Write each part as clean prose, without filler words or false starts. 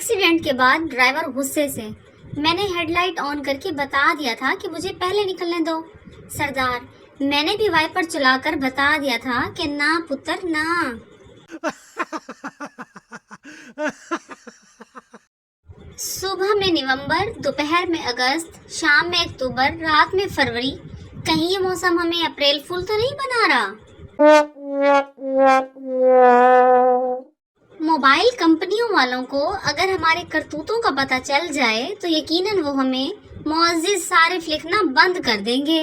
Accident کے بعد driver غصے سے میں نے ہیڈ لائٹ آن کر کے بتا دیا تھا کہ مجھے پہلے نکلنے دو. سردار میں نے بھی وائپر چلا کر بتا دیا تھا کہ نہ پتر نہ. صبح میں نومبر، دوپہر میں اگست، شام میں اکتوبر، رات میں فروری. کہیں یہ موسم ہمیں اپریل فول تو نہیں بنا رہا؟ موبائل کمپنیوں والوں کو اگر ہمارے کرتوتوں کا پتہ چل جائے تو یقیناً وہ ہمیں معزز صارف لکھنا بند کر دیں گے.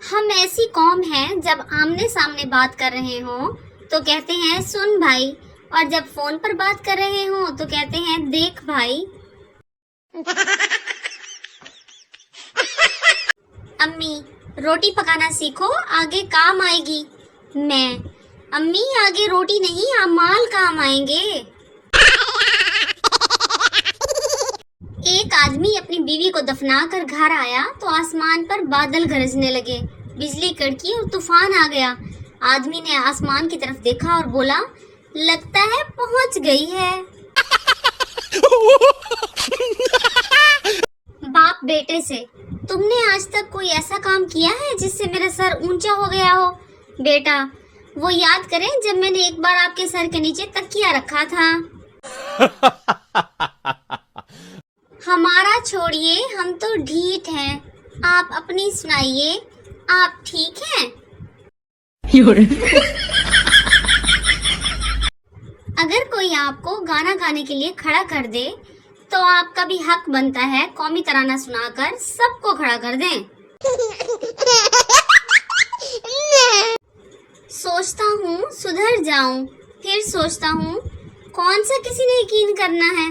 ہم ایسی قوم ہیں جب آمنے سامنے بات کر رہے ہوں تو کہتے ہیں سن بھائی، اور جب فون پر بات کر رہے ہوں تو کہتے ہیں دیکھ بھائی. امی روٹی پکانا سیکھو، آگے کام آئے گی. میں امی آگے روٹی نہیں اعمال کام آئیں گے. ایک آدمی اپنی بیوی کو دفنا کر گھر آیا تو آسمان پر بادل گرجنے لگے، بجلی کڑکی اور طوفان آ گیا. آدمی نے آسمان کی طرف دیکھا اور بولا لگتا ہے پہنچ گئی ہے. باپ بیٹے سے تم نے آج تک کوئی ایسا کام کیا ہے جس سے میرا سر اونچا ہو گیا ہو؟ بیٹا وہ یاد کریں جب میں نے ایک بار آپ کے سر کے نیچے تکیہ رکھا تھا. ہمارا چھوڑیے، ہم تو ڈھیٹ ہیں، آپ اپنی سنائیے، آپ ٹھیک ہیں؟ اگر کوئی آپ کو گانا گانے کے لیے کھڑا کر دے تو آپ کا بھی حق بنتا ہے قومی ترانہ سنا کر سب کو کھڑا کر دیں. سوچتا ہوں سدھر جاؤں، پھر سوچتا ہوں کون سا کسی نے یقین کرنا ہے.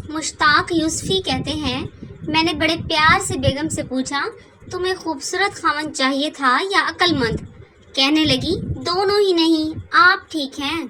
مشتاق یوسفی کہتے ہیں میں نے بڑے پیار سے بیگم سے پوچھا تمہیں خوبصورت خاوند چاہیے تھا یا عقل مند؟ کہنے لگی دونوں ہی نہیں، آپ ٹھیک ہیں.